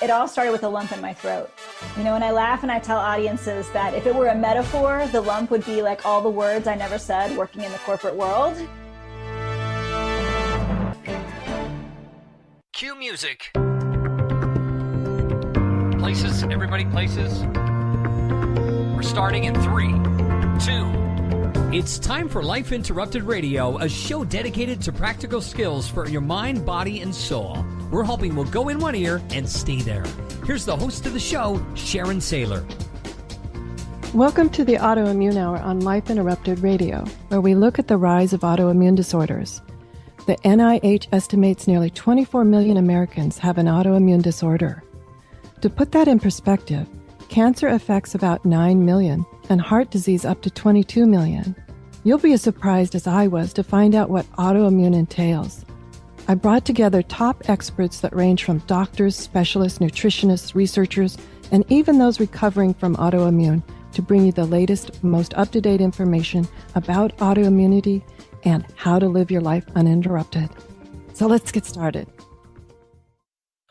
It all started with a lump in my throat. You know, and I laugh and I tell audiences that if it were a metaphor, the lump would be like all the words I never said working in the corporate world. Cue music. Places, everybody places. We're starting in 3, 2. It's time for Life Interrupted Radio, a show dedicated to practical skills for your mind, body, and soul. We're hoping we'll go in one ear and stay there. Here's the host of the show, Sharon Saddler. Welcome to the Autoimmune Hour on Life Interrupted Radio, where we look at the rise of autoimmune disorders. The NIH estimates nearly 24 million Americans have an autoimmune disorder. To put that in perspective, cancer affects about 9 million and heart disease up to 22 million. You'll be as surprised as I was to find out what autoimmune entails. I brought together top experts that range from doctors, specialists, nutritionists, researchers, and even those recovering from autoimmune to bring you the latest, most up-to-date information about autoimmunity and how to live your life uninterrupted. So let's get started.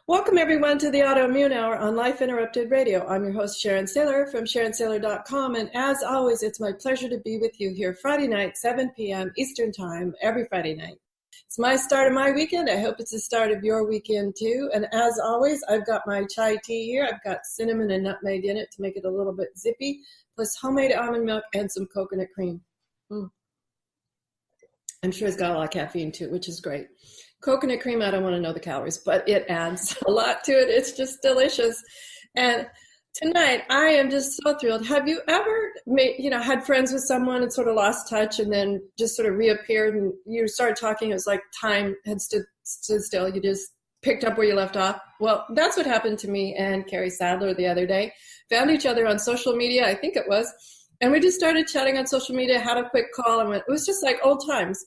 Welcome, everyone, to the Autoimmune Hour on Life Interrupted Radio. I'm your host, Sharon Saddler from SharonSaddler.com, and as always, it's my pleasure to be with you here Friday night, 7 p.m. Eastern Time, every Friday night. It's my start of my weekend. I hope it's the start of your weekend, too. And as always, I've got my chai tea here. I've got cinnamon and nutmeg in it to make it a little bit zippy, plus homemade almond milk and some coconut cream. I'm sure it's got a lot of caffeine, too, which is great. Coconut cream, I don't want to know the calories, but it adds a lot to it. It's just delicious. And tonight, I am just so thrilled. Have you ever had friends with someone and sort of lost touch and then just sort of reappeared and you started talking? It was like time had stood still. You just picked up where you left off. Well, that's what happened to me and Kari Saddler the other day. Found each other on social media, I think it was. And we just started chatting on social media, had a quick call, and it was just like old times.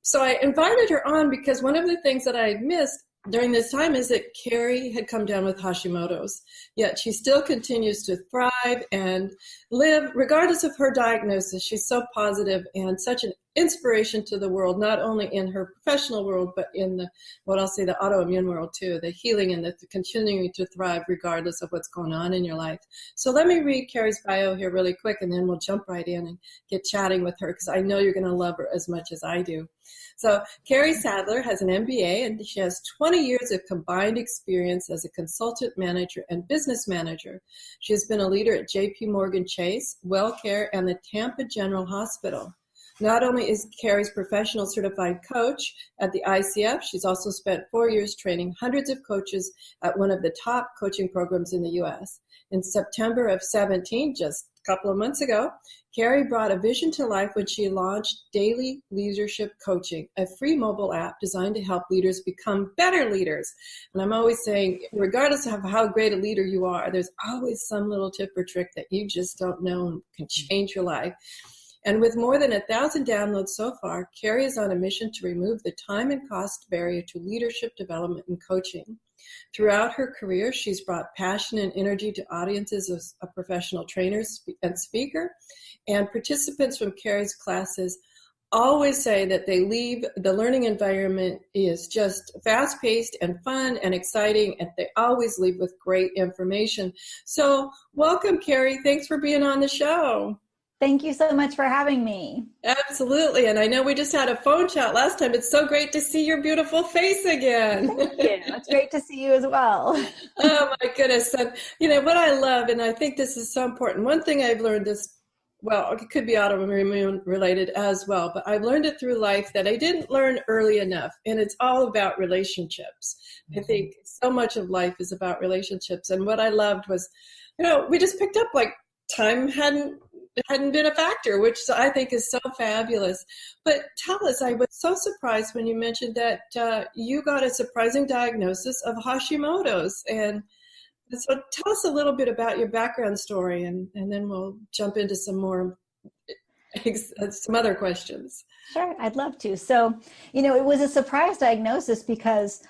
So I invited her on because one of the things that I had missed during this time is that Kari had come down with Hashimoto's, yet she still continues to thrive and live regardless of her diagnosis. She's so positive and such an inspiration to the world, not only in her professional world, but in the autoimmune world too, the healing and the continuing to thrive regardless of what's going on in your life. So let me read Kari's bio here really quick, and then we'll jump right in and get chatting with her because I know you're going to love her as much as I do. So Kari Saddler has an MBA, and she has 20 years of combined experience as a consultant manager and business manager. She has been a leader at JP Morgan Chase, WellCare, and the Tampa General Hospital. Not only is Kari's professional certified coach at the ICF, she's also spent 4 years training hundreds of coaches at one of the top coaching programs in the U.S. In September of 2017, just a couple of months ago, Kari brought a vision to life when she launched Daily Leadership Coaching, a free mobile app designed to help leaders become better leaders. And I'm always saying, regardless of how great a leader you are, there's always some little tip or trick that you just don't know and can change your life. And with more than 1,000 downloads so far, Kari is on a mission to remove the time and cost barrier to leadership development and coaching. Throughout her career, she's brought passion and energy to audiences as a professional trainer and speaker. And participants from Kari's classes always say that they leave the learning environment is just fast-paced and fun and exciting, and they always leave with great information. So welcome, Kari. Thanks for being on the show. Thank you so much for having me. Absolutely. And I know we just had a phone chat last time. It's so great to see your beautiful face again. Thank you. It's great to see you as well. Oh, my goodness. And, what I love, and I think this is so important, one thing I've learned is, well, it could be autoimmune related as well, but I've learned it through life that I didn't learn early enough. And it's all about relationships. I think so much of life is about relationships. And what I loved was, we just picked up like time hadn't been a factor, which I think is so fabulous. But tell us, I was so surprised when you mentioned that you got a surprising diagnosis of Hashimoto's. And so tell us a little bit about your background story, and then we'll jump into some other questions. Sure, I'd love to. So, it was a surprise diagnosis because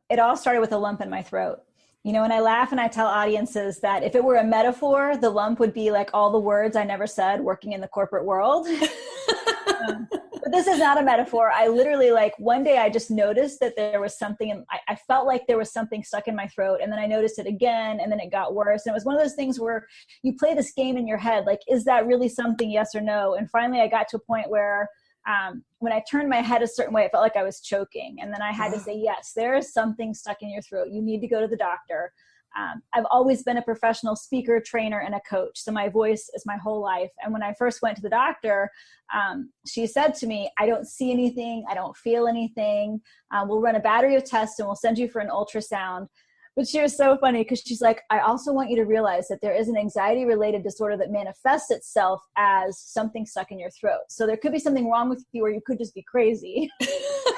it all started with a lump in my throat. And I laugh and I tell audiences that if it were a metaphor, the lump would be like all the words I never said working in the corporate world. But this is not a metaphor. I literally, like, one day I just noticed that there was something, and I felt like there was something stuck in my throat. And then I noticed it again, and then it got worse. And it was one of those things where you play this game in your head, like, is that really something, yes or no? And finally I got to a point where when I turned my head a certain way, it felt like I was choking. And then I had to say, yes, there is something stuck in your throat. You need to go to the doctor. I've always been a professional speaker, trainer, and a coach. So my voice is my whole life. And when I first went to the doctor, she said to me, I don't see anything. I don't feel anything. We'll run a battery of tests and we'll send you for an ultrasound. But she was so funny because she's like, I also want you to realize that there is an anxiety-related disorder that manifests itself as something stuck in your throat. So there could be something wrong with you, or you could just be crazy.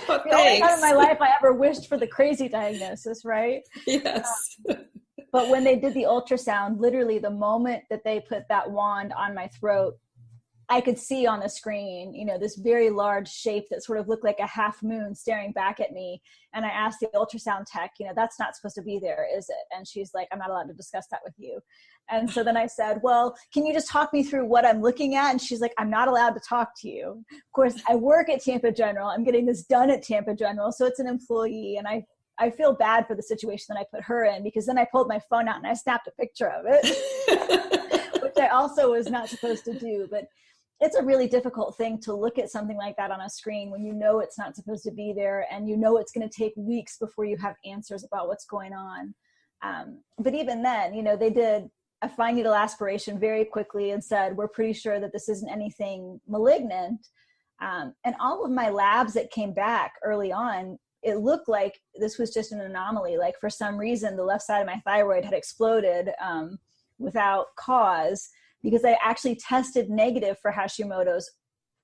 Well, the only time in my life I ever wished for the crazy diagnosis, right? Yes. But when they did the ultrasound, literally the moment that they put that wand on my throat, I could see on the screen, you know, this very large shape that sort of looked like a half moon staring back at me. And I asked the ultrasound tech, you know, that's not supposed to be there, is it? And she's like, I'm not allowed to discuss that with you. And so then I said, well, can you just talk me through what I'm looking at? And she's like, I'm not allowed to talk to you. Of course, I work at Tampa General. I'm getting this done at Tampa General. So it's an employee. And I feel bad for the situation that I put her in, because then I pulled my phone out and I snapped a picture of it, which I also was not supposed to do. But it's a really difficult thing to look at something like that on a screen when you know it's not supposed to be there, and you know it's going to take weeks before you have answers about what's going on. But even then, you know, they did a fine needle aspiration very quickly and said, we're pretty sure that this isn't anything malignant. And all of my labs that came back early on, it looked like this was just an anomaly. Like, for some reason, the left side of my thyroid had exploded without cause, because I actually tested negative for Hashimoto's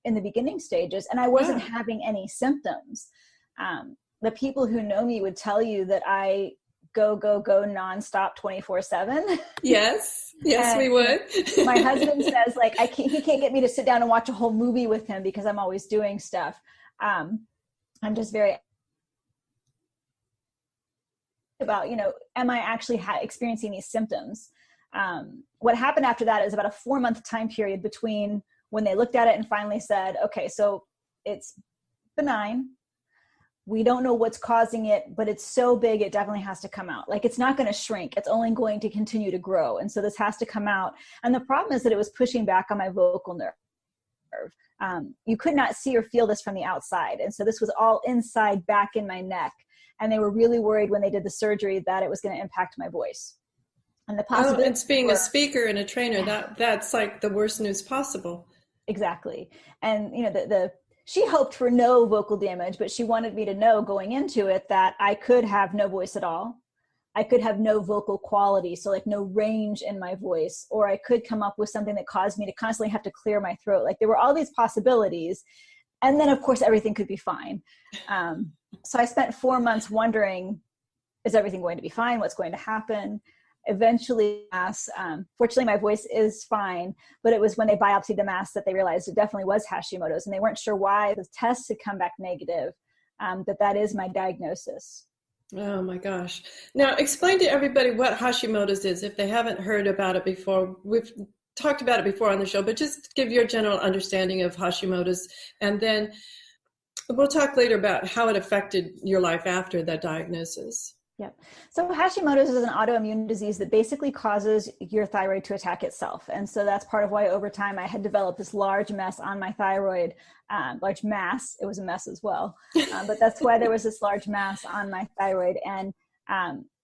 in the beginning stages, and I wasn't having any symptoms. The people who know me would tell you that I go nonstop 24/7. Yes, we would. My husband says, like, he can't get me to sit down and watch a whole movie with him because I'm always doing stuff. I'm just very about, you know, am I actually experiencing these symptoms? What happened after that is about a 4-month time period between when they looked at it and finally said, okay, so it's benign. We don't know what's causing it, but it's so big, it definitely has to come out. Like, it's not going to shrink. It's only going to continue to grow. And so this has to come out. And the problem is that it was pushing back on my vocal nerve. You could not see or feel this from the outside. And so this was all inside, back in my neck. And they were really worried when they did the surgery that it was going to impact my voice. And the possibility it's being a speaker and a trainer, that's like the worst news possible. Exactly. And, you know, she hoped for no vocal damage, but she wanted me to know going into it that I could have no voice at all. I could have no vocal quality, so like no range in my voice, or I could come up with something that caused me to constantly have to clear my throat. Like, there were all these possibilities. And then, of course, everything could be fine. So I spent 4 months wondering, is everything going to be fine? What's going to happen? Eventually, fortunately, my voice is fine, but it was when they biopsied the mass that they realized it definitely was Hashimoto's, and they weren't sure why the tests had come back negative, that is my diagnosis. Oh my gosh. Now, explain to everybody what Hashimoto's is if they haven't heard about it before. We've talked about it before on the show, but just give your general understanding of Hashimoto's, and then we'll talk later about how it affected your life after that diagnosis. Yep. So Hashimoto's is an autoimmune disease that basically causes your thyroid to attack itself. And so that's part of why over time I had developed this large mess on my thyroid, large mass. It was a mess as well. But that's why there was this large mass on my thyroid. And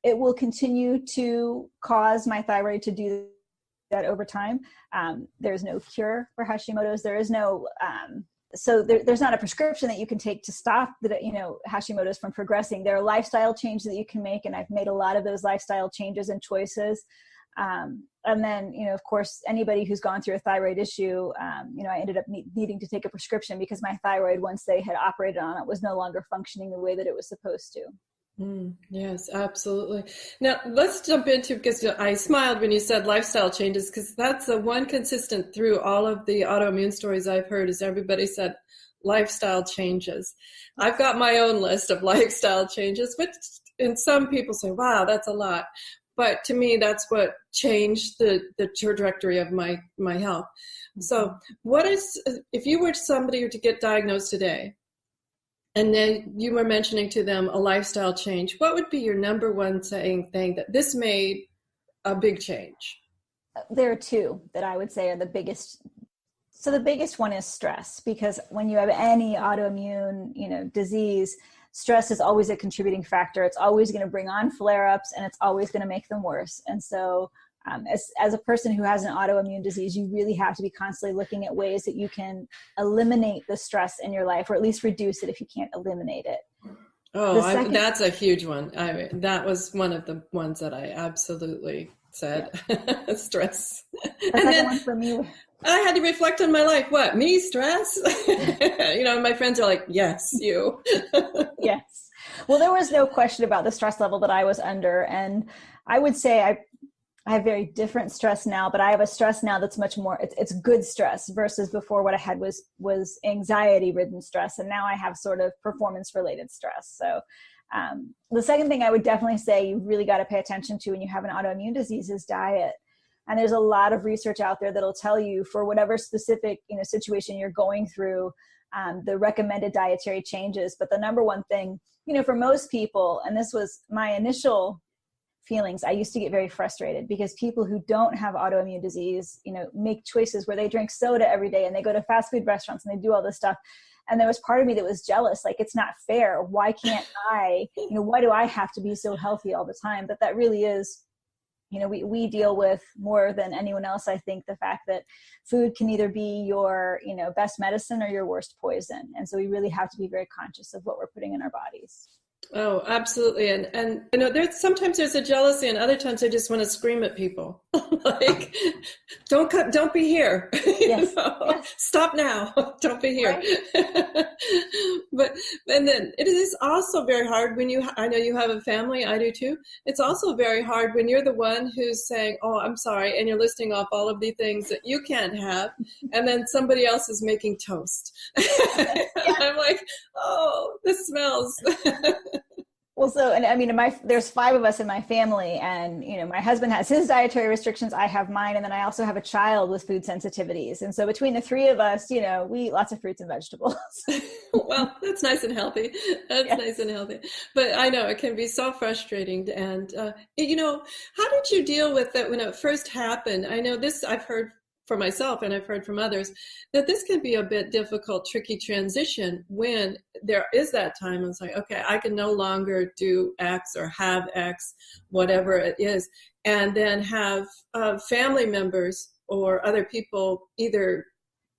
it will continue to cause my thyroid to do that over time. There's no cure for Hashimoto's. There is no so there's not a prescription that you can take to stop the, you know, Hashimoto's from progressing. There are lifestyle changes that you can make, and I've made a lot of those lifestyle changes and choices. And then, you know, of course, anybody who's gone through a thyroid issue, you know, I ended up needing to take a prescription because my thyroid, once they had operated on it, was no longer functioning the way that it was supposed to. Yes, absolutely. Now let's jump into, because I smiled when you said lifestyle changes, because that's the one consistent through all of the autoimmune stories I've heard is everybody said lifestyle changes. I've got my own list of lifestyle changes, which and some people say, wow, that's a lot. But to me, that's what changed the trajectory of my health. So if you were somebody to get diagnosed today, and then you were mentioning to them a lifestyle change, what would be your number one thing that this made a big change? There are two that I would say are the biggest. So the biggest one is stress, because when you have any autoimmune, disease, stress is always a contributing factor. It's always going to bring on flare-ups, and it's always going to make them worse. And so as a person who has an autoimmune disease, you really have to be constantly looking at ways that you can eliminate the stress in your life, or at least reduce it if you can't eliminate it. Oh, that's a huge one. That was one of the ones that I absolutely said, yeah. Stress. The second one for me, I had to reflect on my life. What, me, stress? My friends are like, yes, you. Yes. Well, there was no question about the stress level that I was under. And I would say I have very different stress now, but I have a stress now that's much more, it's good stress versus before what I had was anxiety ridden stress. And now I have sort of performance related stress. So the second thing I would definitely say you really got to pay attention to when you have an autoimmune disease is diet. And there's a lot of research out there that'll tell you for whatever specific situation you're going through, the recommended dietary changes. But the number one thing, for most people, and this was my initial feelings, I used to get very frustrated because people who don't have autoimmune disease, make choices where they drink soda every day and they go to fast food restaurants and they do all this stuff. And there was part of me that was jealous, like, it's not fair. Why can't I, why do I have to be so healthy all the time? But that really is, we deal with more than anyone else, I think, the fact that food can either be your, best medicine or your worst poison. And so we really have to be very conscious of what we're putting in our bodies. Oh, absolutely. And sometimes there's a jealousy, and other times I just want to scream at people like, don't be here. Yes. Yes. Stop now. Don't be here. Right. And then it is also very hard when I know you have a family, I do too. It's also very hard when you're the one who's saying, oh, I'm sorry. And you're listing off all of the things that you can't have. And then somebody else is making toast. Yeah. I'm like, oh, this smells. Well, so, and I mean, there's 5 of us in my family, and, my husband has his dietary restrictions, I have mine, and then I also have a child with food sensitivities. And so between the 3 of us, we eat lots of fruits and vegetables. Well, that's nice and healthy. That's yes. Nice and healthy. But I know it can be so frustrating. And, how did you deal with it when it first happened? I know this, I've heard for myself, and I've heard from others, that this can be a bit difficult, tricky transition when there is that time. It's like, okay, I can no longer do X or have X, whatever it is, and then have family members or other people either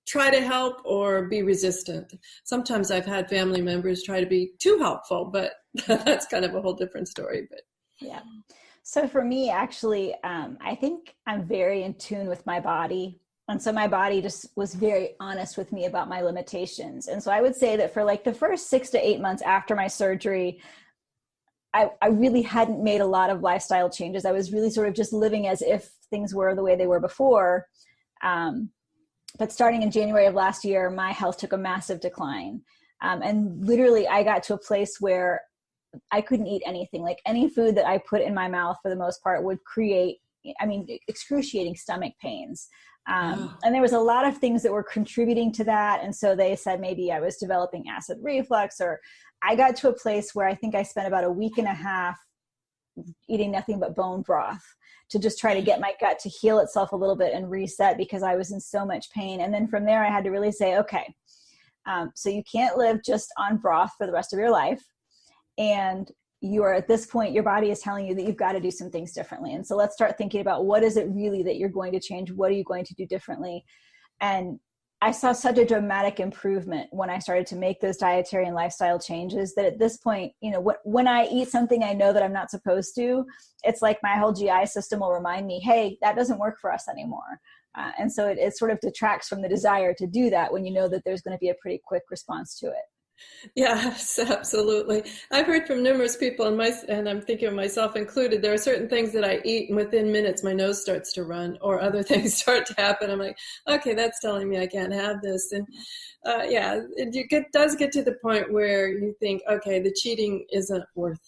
try to help or be resistant. Sometimes I've had family members try to be too helpful, but that's kind of a whole different story. But yeah. So for me, actually, I think I'm very in tune with my body. And so my body just was very honest with me about my limitations. And so I would say that for like the first 6 to 8 months after my surgery, I really hadn't made a lot of lifestyle changes. I was really sort of just living as if things were the way they were before. But starting in January of last year, my health took a massive decline. And literally I got to a place where I couldn't eat anything. Like any food that I put in my mouth for the most part would create, excruciating stomach pains. And there was a lot of things that were contributing to that. And so they said maybe I was developing acid reflux, or I got to a place where I think I spent about a week and a half eating nothing but bone broth to just try to get my gut to heal itself a little bit and reset, because I was in so much pain. And then from there, I had to really say, okay, so you can't live just on broth for the rest of your life. And you are at this point, your body is telling you that you've got to do some things differently. And so let's start thinking about what is it really that you're going to change? What are you going to do differently? And I saw such a dramatic improvement when I started to make those dietary and lifestyle changes that at this point, when I eat something I know that I'm not supposed to, it's like my whole GI system will remind me, hey, that doesn't work for us anymore. And so it sort of detracts from the desire to do that when you know that there's going to be a pretty quick response to it. Yes, absolutely. I've heard from numerous people, and I'm thinking of myself included, there are certain things that I eat and within minutes my nose starts to run, or other things start to happen. I'm like, okay, that's telling me I can't have this. And it does get to the point where you think, okay, the cheating isn't worth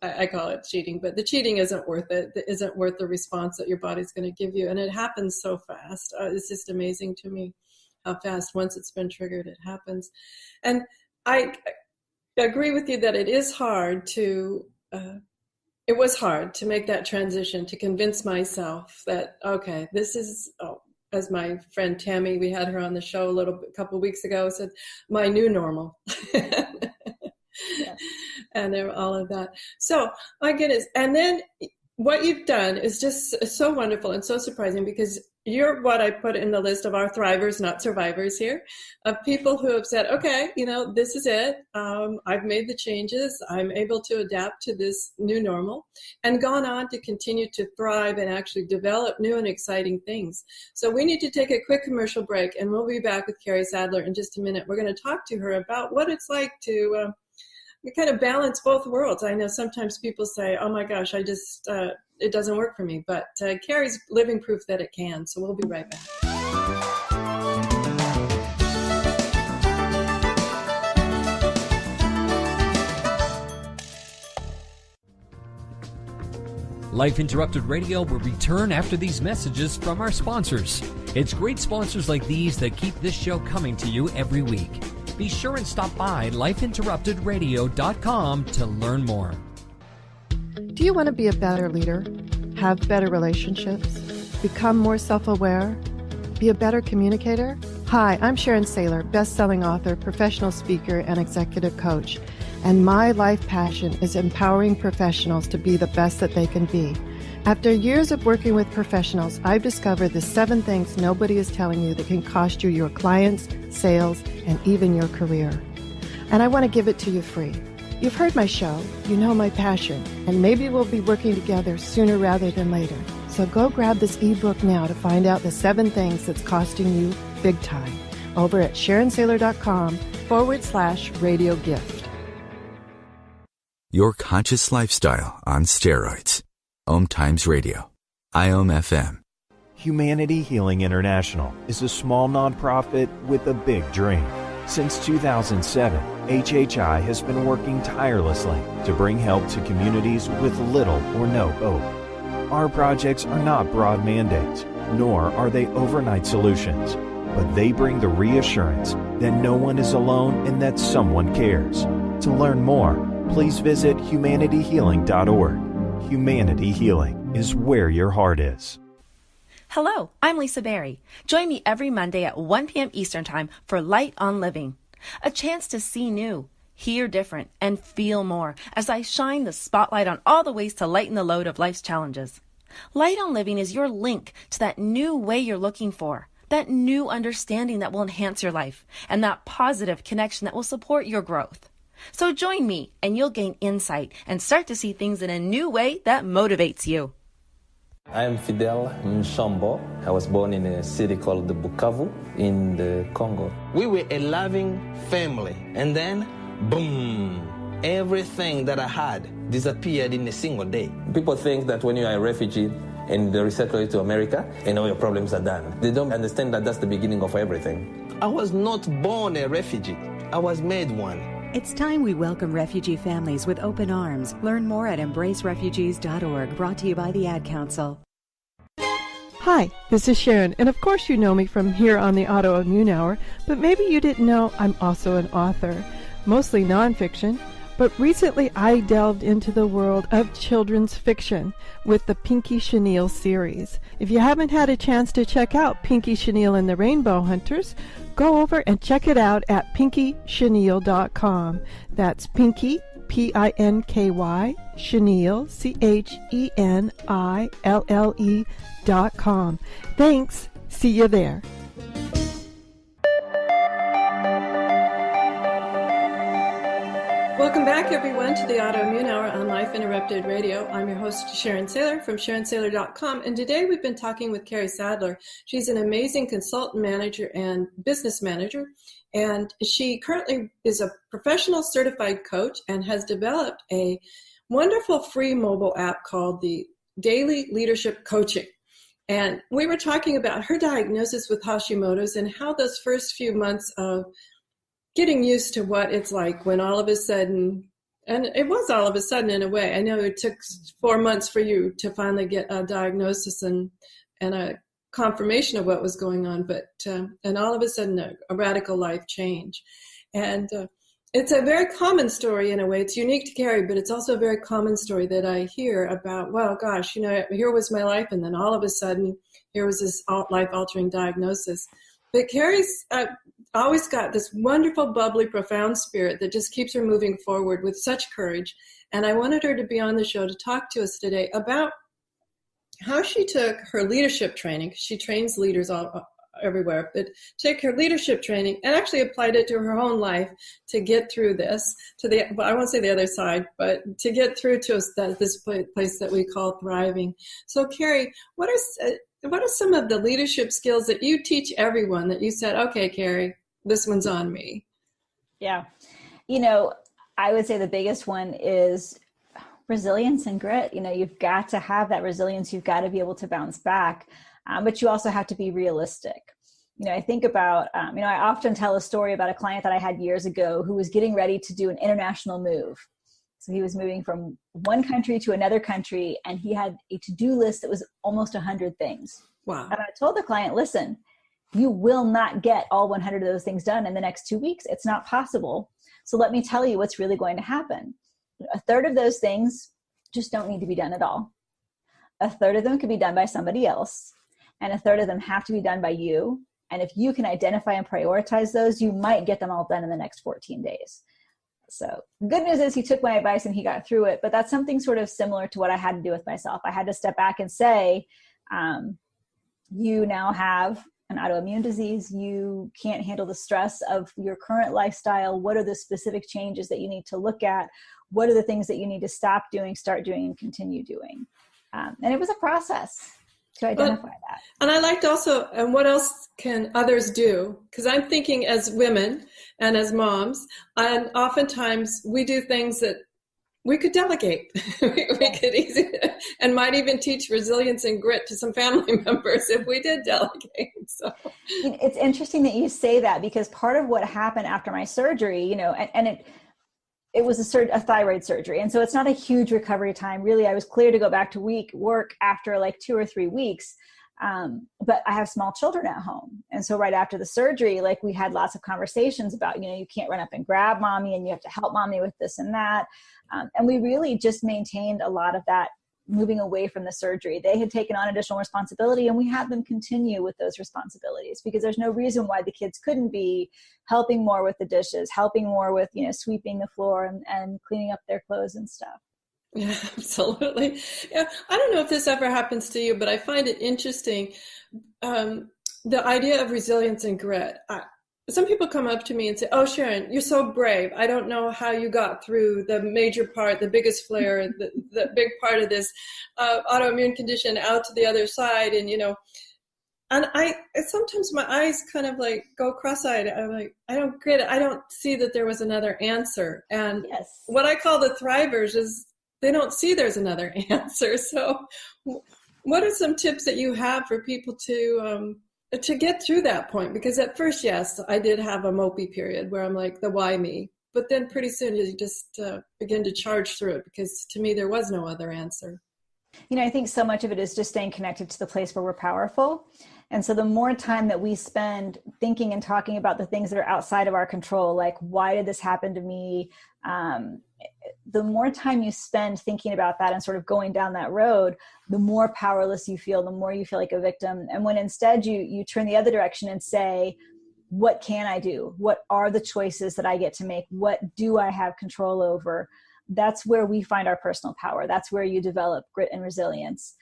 I call it cheating, but the cheating isn't worth it. It isn't worth the response that your body's going to give you. And it happens so fast. It's just amazing to me how fast, once it's been triggered, it happens. And I agree with you that it is hard to, it was hard to make that transition, to convince myself that, okay, this is, as my friend Tammy, we had her on the show a couple of weeks ago, said, my new normal. Yeah. And all of that. So my goodness. And then what you've done is just so wonderful and so surprising, because you're what I put in the list of our thrivers, not survivors here, of people who have said, okay, this is it. I've made the changes. I'm able to adapt to this new normal, and gone on to continue to thrive and actually develop new and exciting things. So we need to take a quick commercial break, and we'll be back with Kari Saddler in just a minute. We're going to talk to her about what it's like to kind of balance both worlds. I know sometimes people say, oh my gosh, it doesn't work for me, but Kari's living proof that it can. So we'll be right back. Life Interrupted Radio will return after these messages from our sponsors. It's great sponsors like these that keep this show coming to you every week. Be sure and stop by lifeinterruptedradio.com to learn more. Do you want to be a better leader? Have better relationships? Become more self-aware? Be a better communicator? Hi, I'm Sharon Saddler, best-selling author, professional speaker, and executive coach. And my life passion is empowering professionals to be the best that they can be. After years of working with professionals, I've discovered the 7 things nobody is telling you that can cost you your clients, sales, and even your career. And I want to give it to you free. You've heard my show, you know my passion, and maybe we'll be working together sooner rather than later. So go grab this ebook now to find out the 7 things that's costing you big time over at SharonSaddler.com/radio gift. Your conscious lifestyle on steroids. OMTimes Radio. IOM-FM. Humanity Healing International is a small nonprofit with a big dream. Since 2007, HHI has been working tirelessly to bring help to communities with little or no hope. Our projects are not broad mandates, nor are they overnight solutions, but they bring the reassurance that no one is alone and that someone cares. To learn more, please visit humanityhealing.org. Humanity Healing is where your heart is. Hello, I'm Lisa Berry. Join me every Monday at 1 p.m. Eastern Time for Light on Living, a chance to see new, hear different, and feel more as I shine the spotlight on all the ways to lighten the load of life's challenges. Light on Living is your link to that new way you're looking for, that new understanding that will enhance your life, and that positive connection that will support your growth. So join me and you'll gain insight and start to see things in a new way that motivates you. I am Fidel Mshombo. I was born in a city called Bukavu in the Congo. We were a loving family, and then, boom, everything that I had disappeared in a single day. People think that when you are a refugee and they resettle you to America, and all your problems are done. They don't understand that that's the beginning of everything. I was not born a refugee. I was made one. It's time we welcome refugee families with open arms. Learn more at embracerefugees.org, brought to you by the Ad Council. Hi, this is Sharon, and of course you know me from here on the Autoimmune Hour, but maybe you didn't know I'm also an author, mostly nonfiction, but recently I delved into the world of children's fiction with the Pinky Chenille series. If you haven't had a chance to check out Pinky Chenille and the Rainbow Hunters, go over and check it out at pinkychenille.com. That's Pinky, P-I-N-K-Y, Chenille, CHENILLE.com. Thanks. See you there. Welcome back, everyone, to the Autoimmune Hour on Life Interrupted Radio. I'm your host, Sharon Saddler from SharonSaddler.com, and today we've been talking with Kari Saddler. She's an amazing consultant manager and business manager, and she currently is a professional certified coach and has developed a wonderful free mobile app called the Daily Leadership Coaching. And we were talking about her diagnosis with Hashimoto's and how those first few months of getting used to what it's like when all of a sudden And it was all of a sudden in a way. I know it took 4 months for you to finally get a diagnosis and a confirmation of what was going on, but and all of a sudden a radical life change. And it's a very common story in a way. It's unique to Kari, but it's also a very common story that I hear about, well, gosh, here was my life, and then all of a sudden here was this life-altering diagnosis. But Kari's always got this wonderful, bubbly, profound spirit that just keeps her moving forward with such courage. And I wanted her to be on the show to talk to us today about how she took her leadership training. She trains leaders everywhere, but take her leadership training and actually applied it to her own life to get through this, I won't say the other side, but to get through to this place that we call thriving. So Kari, what are some of the leadership skills that you teach everyone that you said, okay, Kari, this one's on me? Yeah. I would say the biggest one is resilience and grit. You've got to have that resilience. You've got to be able to bounce back, but you also have to be realistic. I think about, I often tell a story about a client that I had years ago who was getting ready to do an international move. So he was moving from one country to another country, and he had a to-do list that was almost 100 things. Wow. And I told the client, listen, you will not get all 100 of those things done in the next 2 weeks. It's not possible. So let me tell you what's really going to happen. A third of those things just don't need to be done at all. A third of them could be done by somebody else, and a third of them have to be done by you. And if you can identify and prioritize those, you might get them all done in the next 14 days. So good news is he took my advice and he got through it, but that's something sort of similar to what I had to do with myself. I had to step back and say, you now have an autoimmune disease. You can't handle the stress of your current lifestyle. What are the specific changes that you need to look at? What are the things that you need to stop doing, start doing, and continue doing? And it was a process to identify that. And I liked also, and what else can others do? Because I'm thinking as women and as moms, and oftentimes we do things that we could delegate. we could easily, and might even teach resilience and grit to some family members if we did delegate. So it's interesting that you say that, because part of what happened after my surgery, and it was a thyroid surgery. And so it's not a huge recovery time. Really, I was clear to go back to work after like 2 or 3 weeks. But I have small children at home. And so right after the surgery, like we had lots of conversations about, you can't run up and grab mommy and you have to help mommy with this and that. And we really just maintained a lot of that moving away from the surgery. They had taken on additional responsibility, and we had them continue with those responsibilities, because there's no reason why the kids couldn't be helping more with the dishes, helping more with, sweeping the floor and cleaning up their clothes and stuff. Yeah, absolutely. Yeah, I don't know if this ever happens to you, but I find it interesting, the idea of resilience and grit. Some people come up to me and say, oh, Sharon, you're so brave. I don't know how you got through the major part, the biggest flare, the big part of this autoimmune condition out to the other side. And, and sometimes my eyes kind of like go cross-eyed. I'm like, I don't get it. I don't see that there was another answer. And yes. What I call the thrivers is they don't see there's another answer. So what are some tips that you have for people to get through that point? Because at first, yes, I did have a mopey period where I'm like, the why me? But then pretty soon you just begin to charge through it, because to me, there was no other answer. I think so much of it is just staying connected to the place where we're powerful. And so the more time that we spend thinking and talking about the things that are outside of our control, like, why did this happen to me? The more time you spend thinking about that and sort of going down that road, the more powerless you feel, the more you feel like a victim. And when instead you turn the other direction and say, what can I do? What are the choices that I get to make? What do I have control over? That's where we find our personal power. That's where you develop grit and resilience.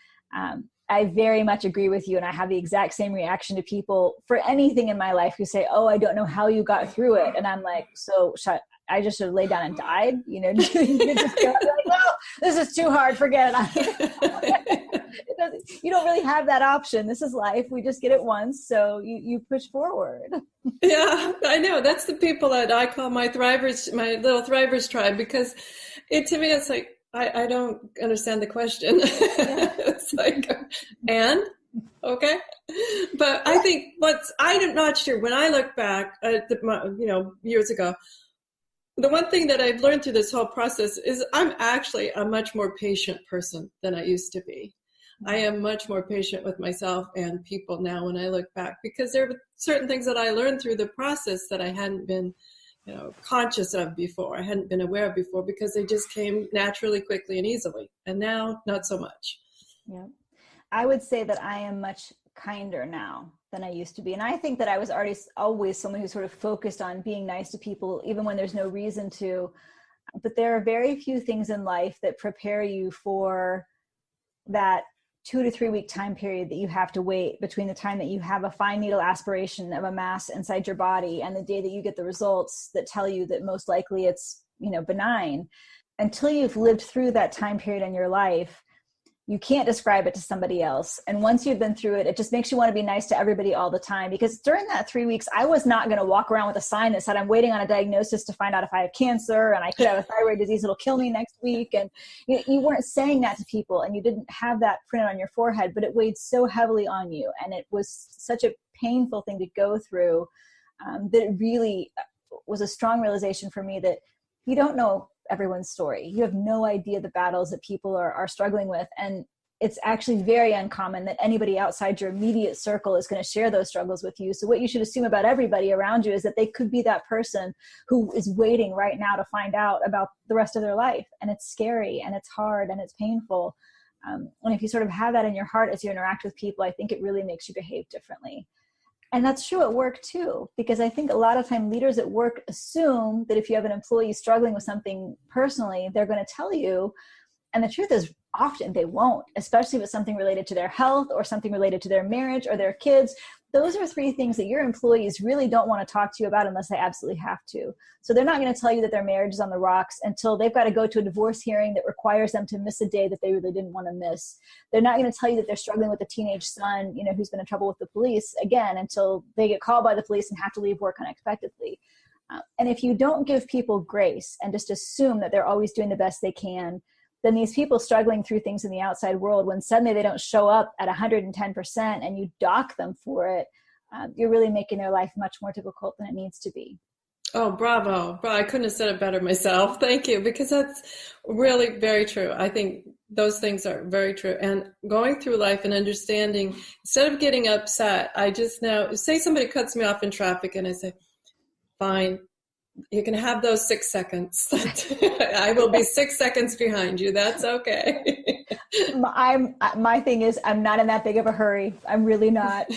I very much agree with you. And I have the exact same reaction to people for anything in my life who say, oh, I don't know how you got through it. And I'm like, so I just should have laid down and died, you just go like, well, this is too hard, forget it. You don't really have that option. This is life. We just get it once. So you push forward. Yeah, I know. That's the people that I call my thrivers, my little thrivers tribe, because to me, it's like, I don't understand the question. Yeah. It's like, and? Okay. But I think I'm not sure, when I look back at years ago, the one thing that I've learned through this whole process is I'm actually a much more patient person than I used to be. I am much more patient with myself and people now when I look back, because there were certain things that I learned through the process that I hadn't been, conscious of before. I hadn't been aware of before, because they just came naturally, quickly, and easily. And now, not so much. Yeah. I would say that I am much kinder now than I used to be. And I think that I was always someone who sort of focused on being nice to people, even when there's no reason to. But there are very few things in life that prepare you for that 2 to 3 week time period that you have to wait between the time that you have a fine needle aspiration of a mass inside your body and the day that you get the results that tell you that most likely it's, benign. Until you've lived through that time period in your life, you can't describe it to somebody else. And once you've been through it, it just makes you want to be nice to everybody all the time. Because during that 3 weeks, I was not going to walk around with a sign that said, I'm waiting on a diagnosis to find out if I have cancer and I could have a thyroid disease that'll kill me next week. And you weren't saying that to people, and you didn't have that printed on your forehead, but it weighed so heavily on you. And it was such a painful thing to go through that it really was a strong realization for me that you don't know everyone's story. You have no idea the battles that people are struggling with. And it's actually very uncommon that anybody outside your immediate circle is going to share those struggles with you. So what you should assume about everybody around you is that they could be that person who is waiting right now to find out about the rest of their life. And it's scary and it's hard and it's painful. And if you sort of have that in your heart as you interact with people, I think it really makes you behave differently. And that's true at work too, because I think a lot of time leaders at work assume that if you have an employee struggling with something personally, they're going to tell you. And the truth is often they won't, especially with something related to their health or something related to their marriage or their kids. Those are 3 things that your employees really don't want to talk to you about unless they absolutely have to. So they're not going to tell you that their marriage is on the rocks until they've got to go to a divorce hearing that requires them to miss a day that they really didn't want to miss. They're not going to tell you that they're struggling with a teenage son, who's been in trouble with the police, again, until they get called by the police and have to leave work unexpectedly. And if you don't give people grace and just assume that they're always doing the best they can, then these people struggling through things in the outside world, when suddenly they don't show up at 110% and you dock them for it, you're really making their life much more difficult than it needs to be. Oh, bravo. I couldn't have said it better myself. Thank you, because that's really very true. I think those things are very true. And going through life and understanding, instead of getting upset, I just now, say somebody cuts me off in traffic and I say, fine, you can have those 6 seconds. I will be 6 seconds behind you. That's okay. My thing is, I'm not in that big of a hurry. I'm really not,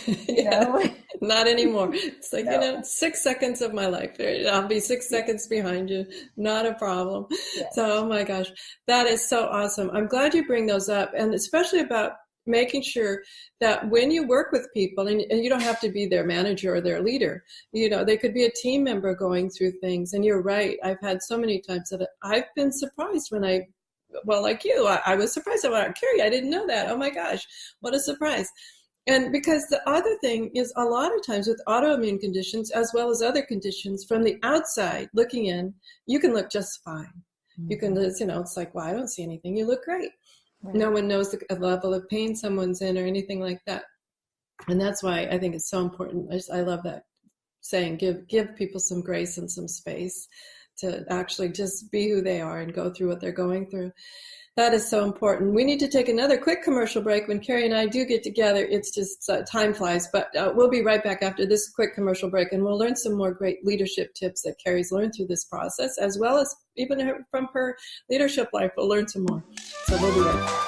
Not anymore. It's like, 6 seconds of my life. I'll be 6 seconds behind you. Not a problem. Yes. So, oh my gosh, that is so awesome. I'm glad you bring those up, and especially about making sure that when you work with people, and you don't have to be their manager or their leader, they could be a team member going through things. And you're right. I've had so many times that I've been surprised when like you, I was surprised about Kari. I didn't know that. Oh my gosh, what a surprise. And because the other thing is, a lot of times with autoimmune conditions, as well as other conditions, from the outside looking in, you can look just fine. Mm-hmm. You can, it's like, well, I don't see anything. You look great. Right. No one knows the level of pain someone's in or anything like that. And that's why I think it's so important. I love that saying, give people some grace and some space to actually just be who they are and go through what they're going through. That is so important. We need to take another quick commercial break. When Kari and I do get together, it's just time flies. But we'll be right back after this quick commercial break, and we'll learn some more great leadership tips that Kari's learned through this process, as well as even from her leadership life. We'll learn some more. So we'll be right back.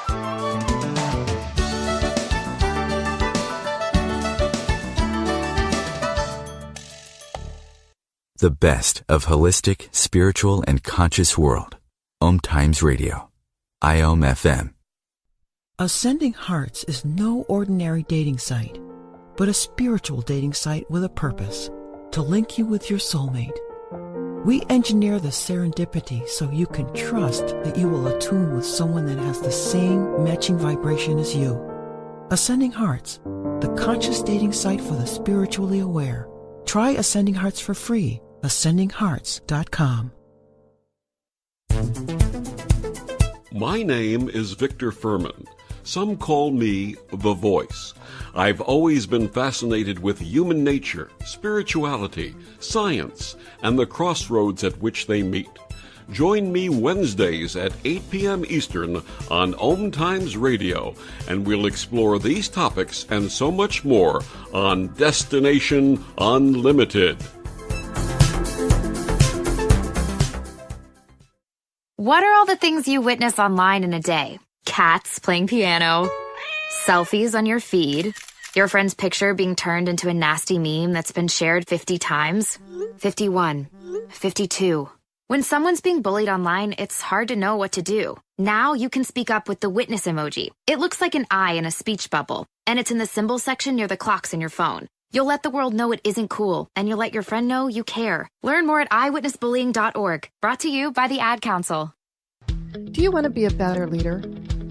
The best of holistic, spiritual, and conscious world. OMTimes Radio. IOM-FM. Ascending Hearts is no ordinary dating site, but a spiritual dating site with a purpose, to link you with your soulmate. We engineer the serendipity so you can trust that you will attune with someone that has the same matching vibration as you. Ascending Hearts, the conscious dating site for the spiritually aware. Try Ascending Hearts for free. AscendingHearts.com. My name is Victor Furman. Some call me The Voice. I've always been fascinated with human nature, spirituality, science, and the crossroads at which they meet. Join me Wednesdays at 8 p.m. Eastern on OMTimes Radio, and we'll explore these topics and so much more on Destination Unlimited. What are all the things you witness online in a day? Cats playing piano, selfies on your feed, your friend's picture being turned into a nasty meme that's been shared 50 times, 51, 52. When someone's being bullied online, it's hard to know what to do. Now you can speak up with the witness emoji. It looks like an eye in a speech bubble, and it's in the symbol section near the clocks in your phone. You'll let the world know it isn't cool, and you'll let your friend know you care. Learn more at eyewitnessbullying.org. Brought to you by the Ad Council. Do you want to be a better leader?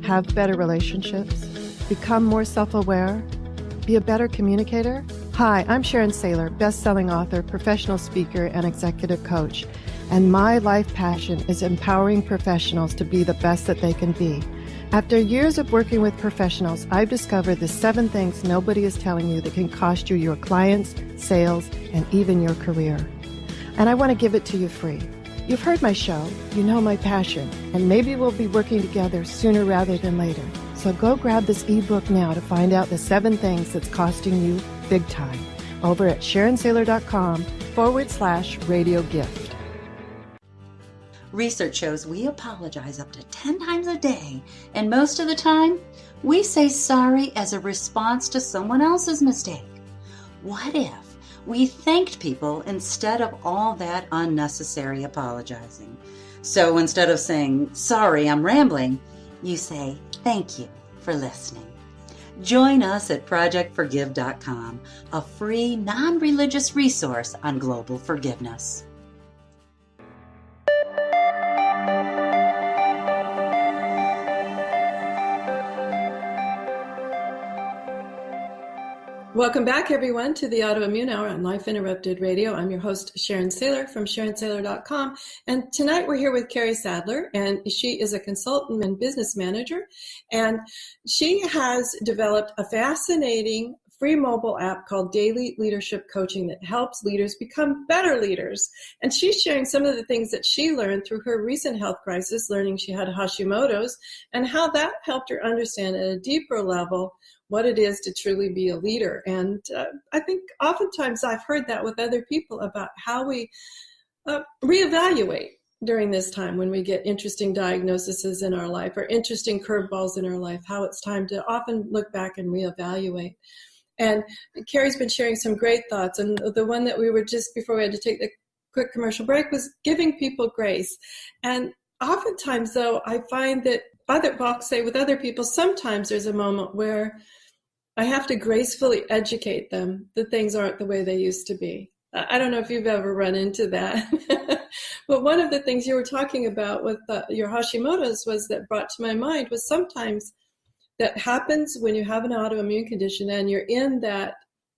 Have better relationships? Become more self-aware? Be a better communicator? Hi, I'm Sharon Saddler, best-selling author, professional speaker, and executive coach. And my life passion is empowering professionals to be the best that they can be. After years of working with professionals, I've discovered the 7 things nobody is telling you that can cost you your clients, sales, and even your career. And I want to give it to you free. You've heard my show, you know my passion, and maybe we'll be working together sooner rather than later. So go grab this ebook now to find out the 7 things that's costing you big time over at SharonSaddler.com/radio gift. Research shows we apologize up to 10 times a day, and most of the time, we say sorry as a response to someone else's mistake. What if we thanked people instead of all that unnecessary apologizing? So instead of saying, sorry, I'm rambling, you say, thank you for listening. Join us at ProjectForgive.com, a free, non-religious resource on global forgiveness. Welcome back, everyone, to the Autoimmune Hour on Life Interrupted Radio. I'm your host, Sharon Saddler from SharonSaddler.com. And tonight we're here with Kari Saddler, and she is a consultant and business manager. And she has developed a fascinating free mobile app called Daily Leadership Coaching that helps leaders become better leaders. And she's sharing some of the things that she learned through her recent health crisis, learning she had Hashimoto's, and how that helped her understand at a deeper level what it is to truly be a leader. And I think oftentimes I've heard that with other people about how we reevaluate during this time when we get interesting diagnoses in our life or interesting curveballs in our life, how it's time to often look back and reevaluate. And Kari's been sharing some great thoughts. And the one that we were just before we had to take the quick commercial break was giving people grace. And oftentimes, though, I find that I'll say with other people, sometimes there's a moment where I have to gracefully educate them that things aren't the way they used to be. I don't know if you've ever run into that. But one of the things you were talking about with your Hashimoto's was that brought to my mind was sometimes that happens when you have an autoimmune condition and you're in that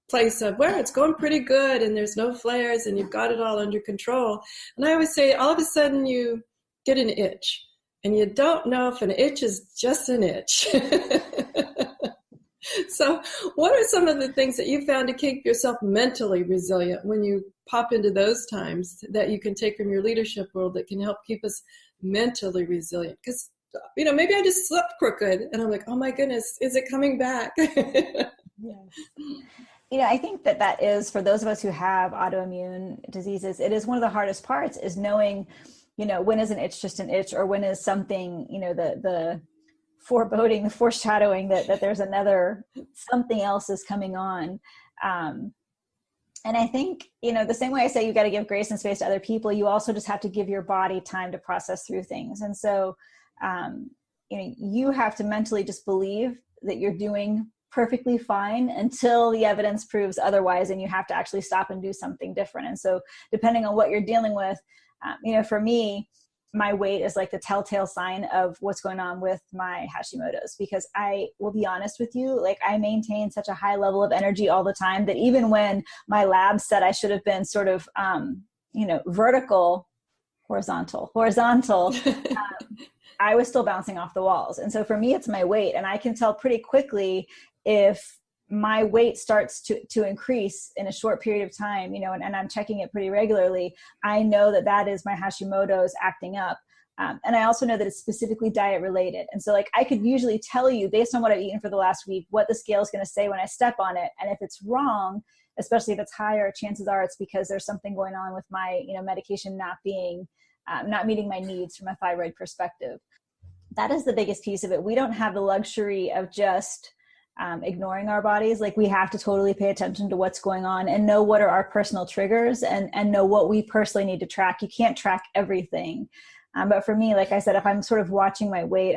place of, well, it's going pretty good and there's no flares and you've got it all under control. And I always say all of a sudden you get an itch and you don't know if an itch is just an itch. So what are some of the things that you found to keep yourself mentally resilient when you pop into those times that you can take from your leadership world that can help keep us mentally resilient? Because, maybe I just slept crooked and I'm like, oh my goodness, is it coming back? Yes. I think that is, for those of us who have autoimmune diseases, it is one of the hardest parts is knowing, when is an itch just an itch, or when is something, the foreboding, the foreshadowing that there's something else is coming on. And I think, the same way I say you got to give grace and space to other people, you also just have to give your body time to process through things. And so, you have to mentally just believe that you're doing perfectly fine until the evidence proves otherwise, and you have to actually stop and do something different. And so depending on what you're dealing with, for me, my weight is like the telltale sign of what's going on with my Hashimoto's, because I will be honest with you, like I maintain such a high level of energy all the time that even when my lab said I should have been sort of, horizontal, I was still bouncing off the walls. And so for me, it's my weight. And I can tell pretty quickly if my weight starts to increase in a short period of time, and I'm checking it pretty regularly, I know that is my Hashimoto's acting up. And I also know that it's specifically diet related. And so like, I could usually tell you based on what I've eaten for the last week, what the scale is going to say when I step on it. And if it's wrong, especially if it's higher, chances are it's because there's something going on with my, medication not meeting my needs from a thyroid perspective. That is the biggest piece of it. We don't have the luxury of just ignoring our bodies. Like, we have to totally pay attention to what's going on and know what are our personal triggers and know what we personally need to track. You can't track everything. But for me, like I said, if I'm sort of watching my weight,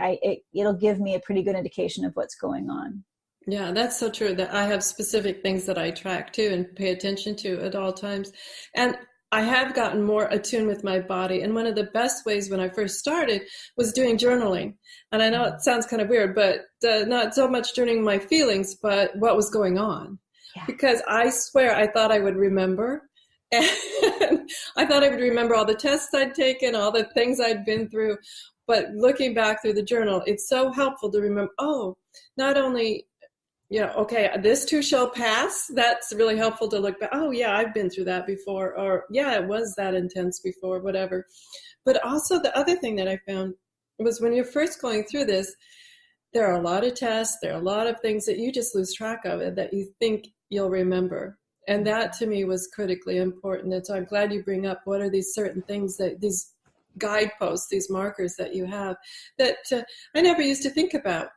it'll give me a pretty good indication of what's going on. Yeah, that's so true. That I have specific things that I track too and pay attention to at all times. And I have gotten more attuned with my body. And one of the best ways when I first started was doing journaling. And I know it sounds kind of weird, but not so much journaling my feelings, but what was going on. Yeah. Because I swear I thought I would remember. And I thought I would remember all the tests I'd taken, all the things I'd been through. But looking back through the journal, it's so helpful to remember, not only, okay, this too shall pass. That's really helpful to look back. Oh, yeah, I've been through that before. Or, yeah, it was that intense before, whatever. But also the other thing that I found was when you're first going through this, there are a lot of tests. There are a lot of things that you just lose track of it that you think you'll remember. And that to me was critically important. And so I'm glad you bring up what are these certain things that these guideposts, these markers that you have that I never used to think about.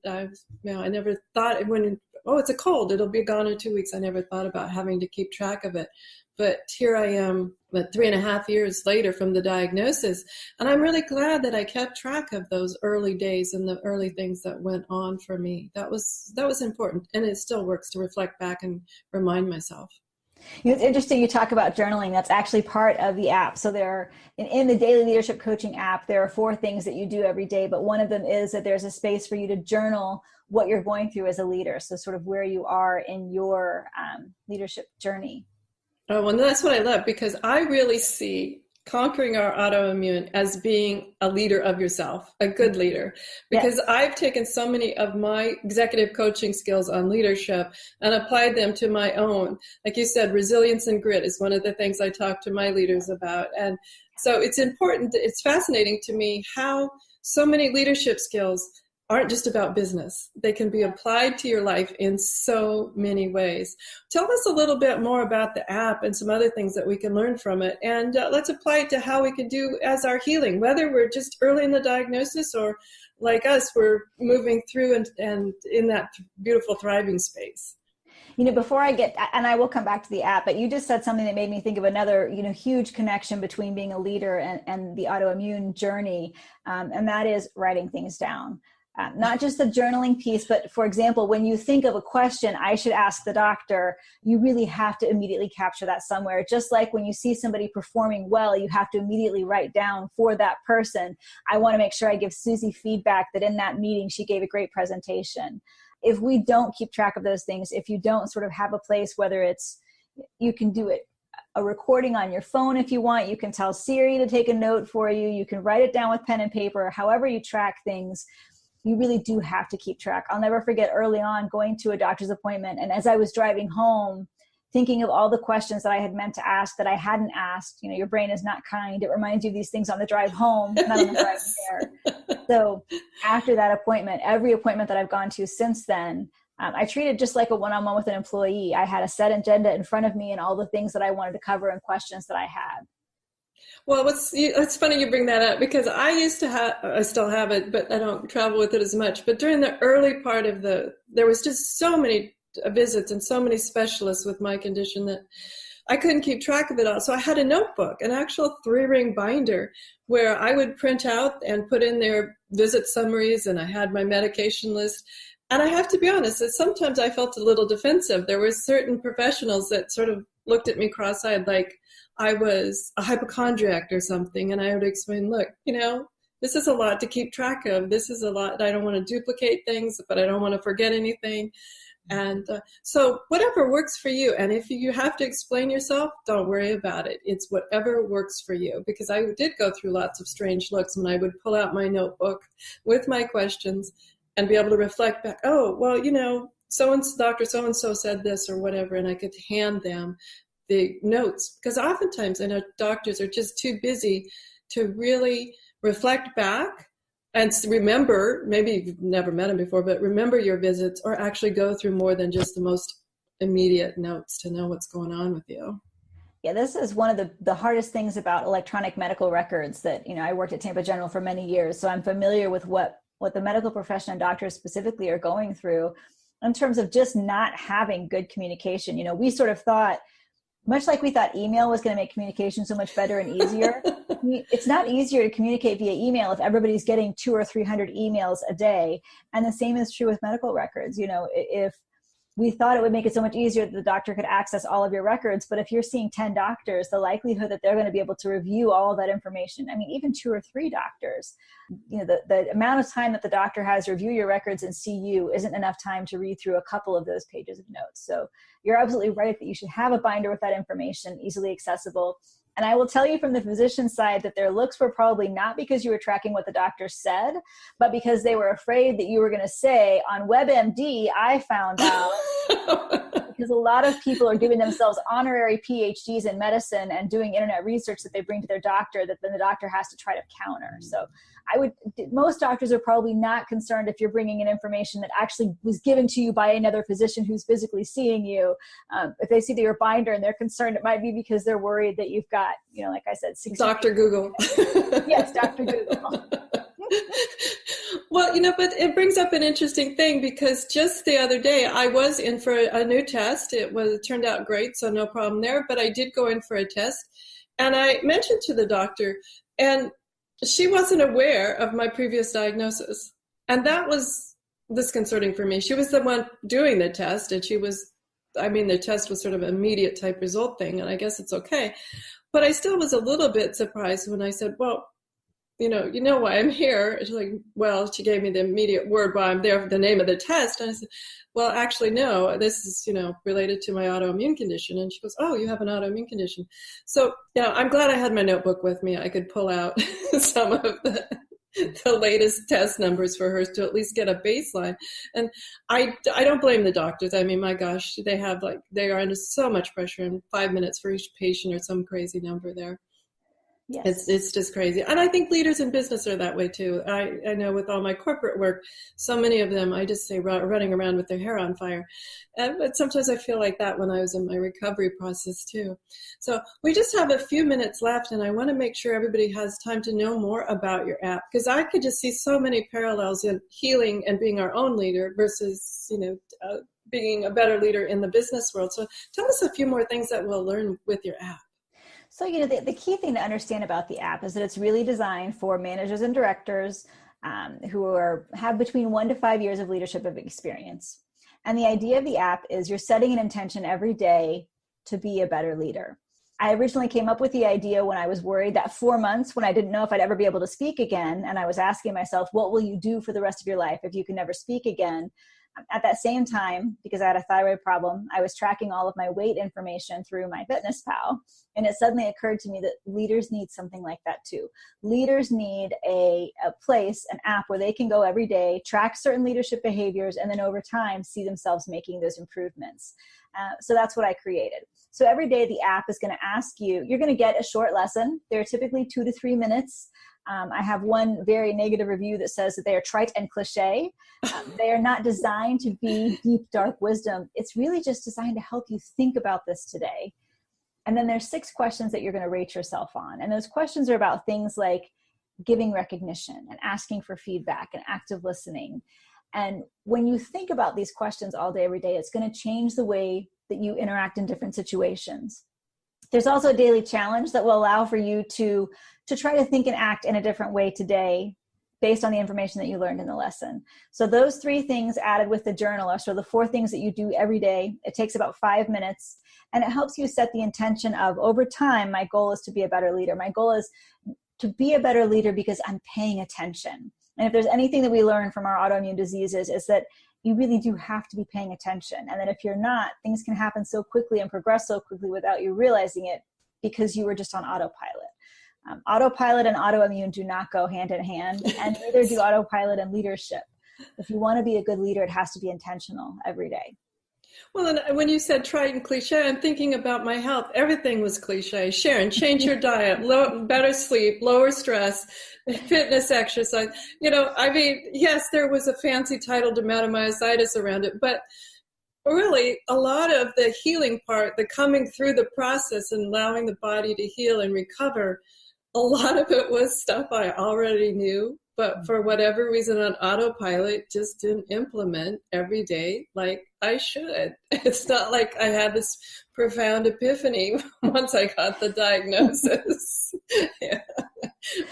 I never thought it's a cold, it'll be gone in 2 weeks. I never thought about having to keep track of it. But here I am, 3.5 years later from the diagnosis. And I'm really glad that I kept track of those early days and the early things that went on for me. That was important. And it still works to reflect back and remind myself. It's interesting you talk about journaling. That's actually part of the app. So in the Daily Leadership Coaching app, there are 4 things that you do every day. But one of them is that there's a space for you to journal what you're going through as a leader. So sort of where you are in your leadership journey. Oh, and that's what I love, because I really see conquering our autoimmune as being a leader of yourself, a good leader, because yes. I've taken so many of my executive coaching skills on leadership and applied them to my own. Like you said, resilience and grit is one of the things I talk to my leaders about. And so it's important, it's fascinating to me how so many leadership skills aren't just about business. They can be applied to your life in so many ways. Tell us a little bit more about the app and some other things that we can learn from it. And let's apply it to how we can do as our healing, whether we're just early in the diagnosis or like us, we're moving through and in that beautiful thriving space. Before I get, and I will come back to the app, but you just said something that made me think of another, huge connection between being a leader and the autoimmune journey. And that is writing things down. Not just the journaling piece, but for example, when you think of a question I should ask the doctor, you really have to immediately capture that somewhere. Just like when you see somebody performing well, you have to immediately write down for that person, I want to make sure I give Susie feedback that in that meeting she gave a great presentation. If we don't keep track of those things, if you don't sort of have a place, whether it's, you can do it, a recording on your phone if you want, you can tell Siri to take a note for you, you can write it down with pen and paper, however you track things. You really do have to keep track. I'll never forget early on going to a doctor's appointment, and as I was driving home, thinking of all the questions that I had meant to ask that I hadn't asked. Your brain is not kind. It reminds you of these things on the drive home, not on the drive there. So after that appointment, every appointment that I've gone to since then, I treated just like a one-on-one with an employee. I had a set agenda in front of me and all the things that I wanted to cover and questions that I had. Well, it's funny you bring that up, because I still have it, but I don't travel with it as much. But during the early part of there was just so many visits and so many specialists with my condition that I couldn't keep track of it all. So I had a notebook, an actual 3-ring binder where I would print out and put in their visit summaries, and I had my medication list. And I have to be honest, that sometimes I felt a little defensive. There were certain professionals that sort of looked at me cross-eyed like I was a hypochondriac or something. And I would explain, look, this is a lot to keep track of. This is a lot. I don't want to duplicate things, but I don't want to forget anything. And so whatever works for you. And if you have to explain yourself, don't worry about it. It's whatever works for you. Because I did go through lots of strange looks when I would pull out my notebook with my questions and be able to reflect back. Oh, well, Dr. So-and-so said this or whatever, and I could hand them the notes. Because oftentimes I know doctors are just too busy to really reflect back and remember, maybe you've never met them before, but remember your visits or actually go through more than just the most immediate notes to know what's going on with you. Yeah, this is one of the hardest things about electronic medical records that, I worked at Tampa General for many years, so I'm familiar with what the medical profession and doctors specifically are going through in terms of just not having good communication. We sort of thought, much like we thought email was going to make communication so much better and easier, it's not easier to communicate via email if everybody's getting 200 or 300 emails a day. And the same is true with medical records. If we thought it would make it so much easier that the doctor could access all of your records, but if you're seeing 10 doctors, the likelihood that they're going to be able to review all of that information, even 2 or 3 doctors, the amount of time that the doctor has to review your records and see you isn't enough time to read through a couple of those pages of notes. So you're absolutely right that you should have a binder with that information easily accessible. And I will tell you from the physician side that their looks were probably not because you were tracking what the doctor said, but because they were afraid that you were going to say, on WebMD, I found out. Because a lot of people are giving themselves honorary PhDs in medicine and doing internet research that they bring to their doctor that then the doctor has to try to counter. So most doctors are probably not concerned if you're bringing in information that actually was given to you by another physician who's physically seeing you. If they see that you're a binder and they're concerned, it might be because they're worried that you've got, like I said, Dr. Google. Yes, Dr. Google. Well, but it brings up an interesting thing because just the other day I was in for a new test. It turned out great, so no problem there. But I did go in for a test, and I mentioned to the doctor, and she wasn't aware of my previous diagnosis, and that was disconcerting for me. She was the one doing the test, and the test was sort of an immediate type result thing, and I guess it's okay. But I still was a little bit surprised when I said, well, you know why I'm here. She's like, well, she gave me the immediate word why I'm there for the name of the test. And I said, well, actually, no, this is, related to my autoimmune condition. And she goes, oh, you have an autoimmune condition. So, I'm glad I had my notebook with me. I could pull out some of the latest test numbers for her to at least get a baseline. And I don't blame the doctors. My gosh, they are under so much pressure, and 5 minutes for each patient or some crazy number there. Yes. It's just crazy. And I think leaders in business are that way too. I know with all my corporate work, so many of them, I just say running around with their hair on fire. But sometimes I feel like that when I was in my recovery process too. So we just have a few minutes left, and I want to make sure everybody has time to know more about your app, because I could just see so many parallels in healing and being our own leader versus, being a better leader in the business world. So tell us a few more things that we'll learn with your app. So, the key thing to understand about the app is that it's really designed for managers and directors who have between 1 to 5 years of leadership of experience. And the idea of the app is you're setting an intention every day to be a better leader. I originally came up with the idea when I was worried that 4 months when I didn't know if I'd ever be able to speak again. And I was asking myself, what will you do for the rest of your life if you can never speak again? At that same time, because I had a thyroid problem, I was tracking all of my weight information through my Fitness Pal. And it suddenly occurred to me that leaders need something like that too. Leaders need a place, an app where they can go every day, track certain leadership behaviors, and then over time see themselves making those improvements. So that's what I created. So every day the app is going to ask you, you're going to get a short lesson. They're typically 2 to 3 minutes. I have one very negative review that says that they are trite and cliche. They are not designed to be deep, dark wisdom. It's really just designed to help you think about this today. And then there's 6 questions that you're going to rate yourself on. And those questions are about things like giving recognition and asking for feedback and active listening. And when you think about these questions all day, every day, it's going to change the way that you interact in different situations. There's also a daily challenge that will allow for you to try to think and act in a different way today based on the information that you learned in the lesson. So those 3 things added with the journal are sort of the 4 things that you do every day. It takes about 5 minutes, and it helps you set the intention of, over time, my goal is to be a better leader. My goal is to be a better leader because I'm paying attention. And if there's anything that we learn from our autoimmune diseases, is that you really do have to be paying attention. And that if you're not, things can happen so quickly and progress so quickly without you realizing it because you were just on autopilot. Autopilot and autoimmune do not go hand in hand, and neither do autopilot and leadership. If you want to be a good leader, it has to be intentional every day. Well, and when you said trite and cliche, I'm thinking about my health. Everything was cliche. Sharon, change your diet, better sleep, lower stress, fitness, exercise. I mean, yes, there was a fancy title, dermatomyositis, around it, but really a lot of the healing part, the coming through the process and allowing the body to heal and recover, a lot of it was stuff I already knew, but for whatever reason on autopilot just didn't implement every day like I should. It's not like I had this profound epiphany once I got the diagnosis. Yeah.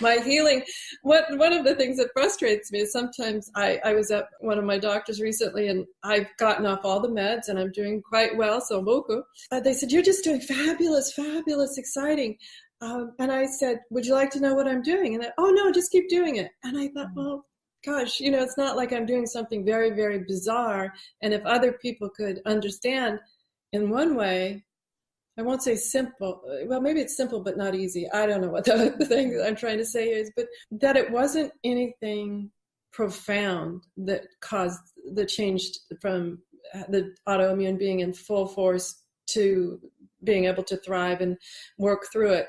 My healing, one of the things that frustrates me is sometimes I was at one of my doctors recently and I've gotten off all the meds and I'm doing quite well, so beaucoup. They said, you're just doing fabulous, fabulous, exciting. And I said, would you like to know what I'm doing? And they, oh, no, just keep doing it. And I thought, well, gosh, it's not like I'm doing something very, very bizarre. And if other people could understand in one way, I won't say simple. Well, maybe it's simple, but not easy. I don't know what the thing I'm trying to say is, but that it wasn't anything profound that caused the change from the autoimmune being in full force to being able to thrive and work through it.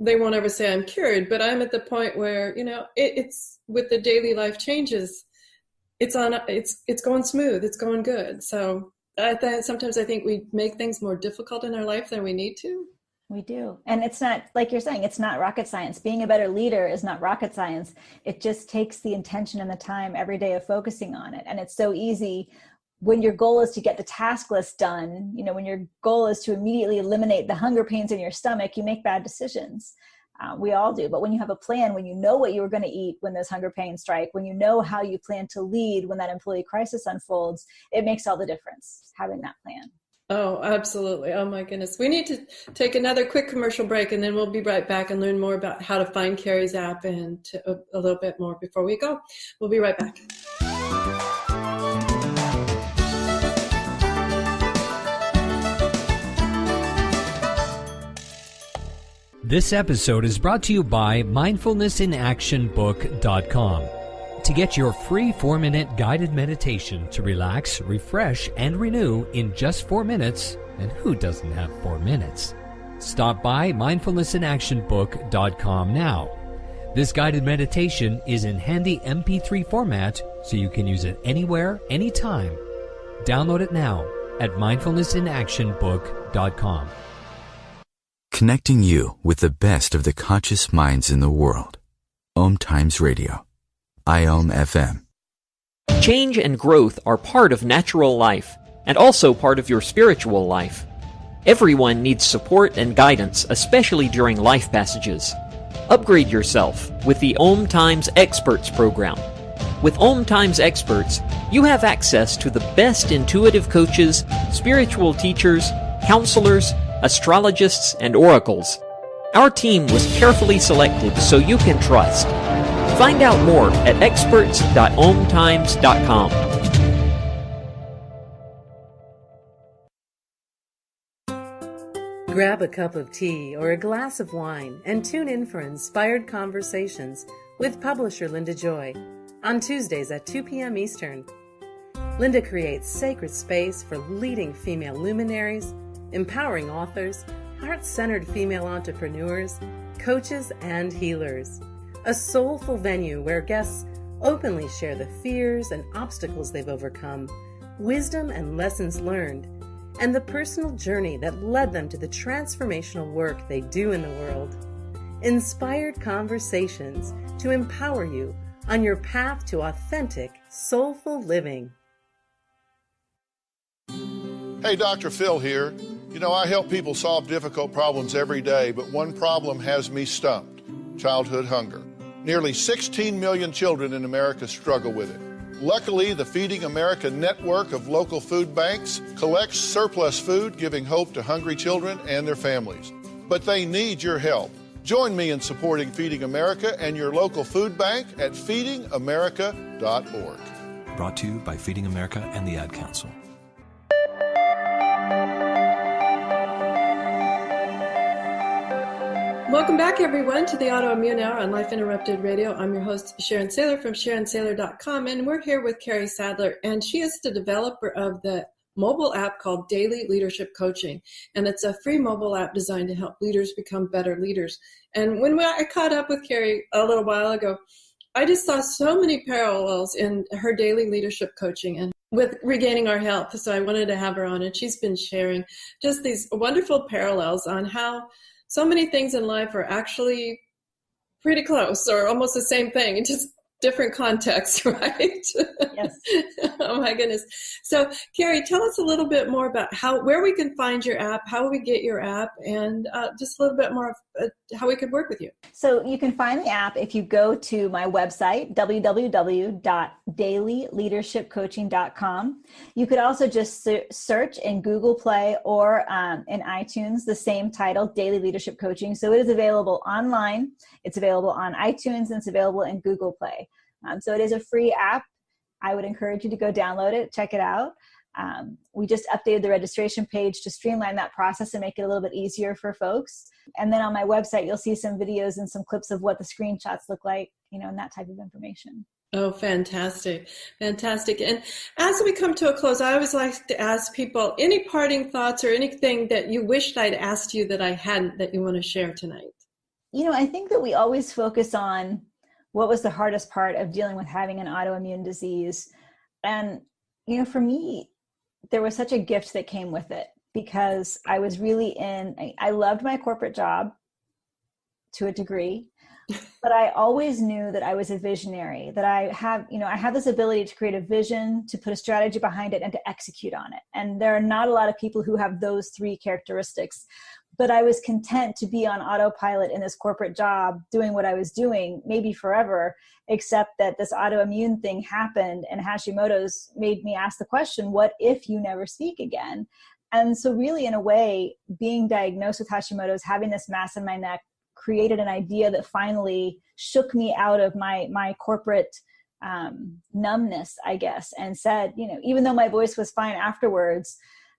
They won't ever say I'm cured, but I'm at the point where, it's with the daily life changes, it's going smooth, it's going good. So sometimes I think we make things more difficult in our life than we need to. We do. And it's not, like you're saying, it's not rocket science. Being a better leader is not rocket science. It just takes the intention and the time every day of focusing on it. And it's so easy when your goal is to get the task list done, when your goal is to immediately eliminate the hunger pains in your stomach, you make bad decisions. We all do. But when you have a plan, when you know what you were going to eat when those hunger pains strike, when you know how you plan to lead when that employee crisis unfolds, it makes all the difference, having that plan. Oh, absolutely. Oh, my goodness. We need to take another quick commercial break, and then we'll be right back and learn more about how to find Kari's app and a little bit more before we go. We'll be right back. This episode is brought to you by mindfulnessinactionbook.com. To get your free 4-minute guided meditation to relax, refresh, and renew in just 4 minutes, and who doesn't have 4 minutes? Stop by mindfulnessinactionbook.com now. This guided meditation is in handy MP3 format, so you can use it anywhere, anytime. Download it now at mindfulnessinactionbook.com. Connecting you with the best of the conscious minds in the world. OMTimes Radio. IOM FM. Change and growth are part of natural life and also part of your spiritual life. Everyone needs support and guidance, especially during life passages. Upgrade yourself with the OMTimes Experts program. With OMTimes Experts, you have access to the best intuitive coaches, spiritual teachers, counselors, astrologists, and oracles. Our team was carefully selected so you can trust. Find out more at experts.omtimes.com. Grab a cup of tea or a glass of wine and tune in for Inspired Conversations with publisher Linda Joy on Tuesdays at 2 p.m. Eastern. Linda creates sacred space for leading female luminaries, empowering authors, heart-centered female entrepreneurs, coaches, and healers. A soulful venue where guests openly share the fears and obstacles they've overcome, wisdom and lessons learned, and the personal journey that led them to the transformational work they do in the world. Inspired Conversations to empower you on your path to authentic, soulful living. Hey, Dr. Phil here. I help people solve difficult problems every day, but one problem has me stumped: childhood hunger. Nearly 16 million children in America struggle with it. Luckily, the Feeding America network of local food banks collects surplus food, giving hope to hungry children and their families. But they need your help. Join me in supporting Feeding America and your local food bank at feedingamerica.org. Brought to you by Feeding America and the Ad Council. Welcome back, everyone, to the Autoimmune Hour on Life Interrupted Radio. I'm your host, Sharon Saddler from SharonSaddler.com, and we're here with Kari Saddler, and she is the developer of the mobile app called Daily Leadership Coaching, and it's a free mobile app designed to help leaders become better leaders. And when I caught up with Kari a little while ago, I just saw so many parallels in her daily leadership coaching and with regaining our health. So I wanted to have her on, and she's been sharing just these wonderful parallels on how so many things in life are actually pretty close or almost the same thing, in just different contexts, right? Yes. Oh my goodness. So Kari, tell us a little bit more about where we can find your app, how we get your app, and just a little bit more of how we could work with you. So you can find the app if you go to my website, www.dailyleadershipcoaching.com. You could also just search in Google Play or in iTunes the same title, Daily Leadership Coaching. So it is available online, it's available on iTunes, and it's available in Google Play. So it is a free app. I would encourage you to go download it, check it out. We just updated the registration page to streamline that process and make it a little bit easier for folks. And then on my website, you'll see some videos and some clips of what the screenshots look like, and that type of information. Oh, fantastic. Fantastic. And as we come to a close, I always like to ask people any parting thoughts or anything that you wished I'd asked you that I hadn't that you want to share tonight. I think that we always focus on what was the hardest part of dealing with having an autoimmune disease. And, for me, there was such a gift that came with it because I was really I loved my corporate job to a degree, but I always knew that I was a visionary, that I have this ability to create a vision, to put a strategy behind it, and to execute on it. And there are not a lot of people who have those three characteristics. But I was content to be on autopilot in this corporate job, doing what I was doing, maybe forever, except that this autoimmune thing happened, and Hashimoto's made me ask the question, what if you never speak again? And so really, in a way, being diagnosed with Hashimoto's, having this mass in my neck, created an idea that finally shook me out of my corporate numbness, I guess, and said, even though my voice was fine afterwards,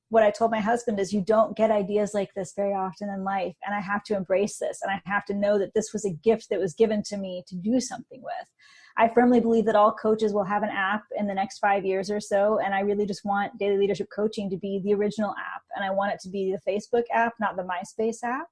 what I told my husband is, you don't get ideas like this very often in life, and I have to embrace this, and I have to know that this was a gift that was given to me to do something with. I firmly believe that all coaches will have an app in the next 5 years or so, and I really just want Daily Leadership Coaching to be the original app, and I want it to be the Facebook app, not the MySpace app.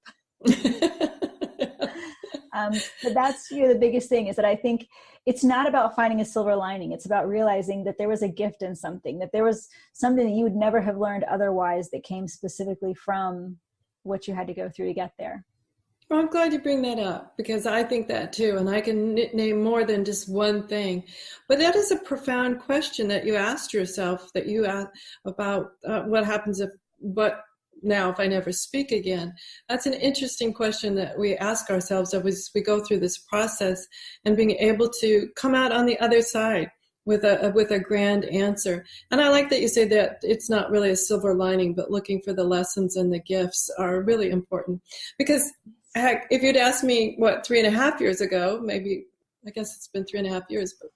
But that's the biggest thing, is that I think it's not about finding a silver lining. It's about realizing that there was a gift in something, that there was something that you would never have learned otherwise that came specifically from what you had to go through to get there. Well, I'm glad you bring that up, because I think that too, and I can name more than just one thing. But that is a profound question that you asked yourself, that you asked about what happens if I never speak again. That's an interesting question that we ask ourselves as we go through this process, and being able to come out on the other side with a grand answer. And I like that you say that it's not really a silver lining, but looking for the lessons and the gifts are really important. Because heck, if you'd asked me 3.5 years ago, maybe, I guess it's been 3.5 years, but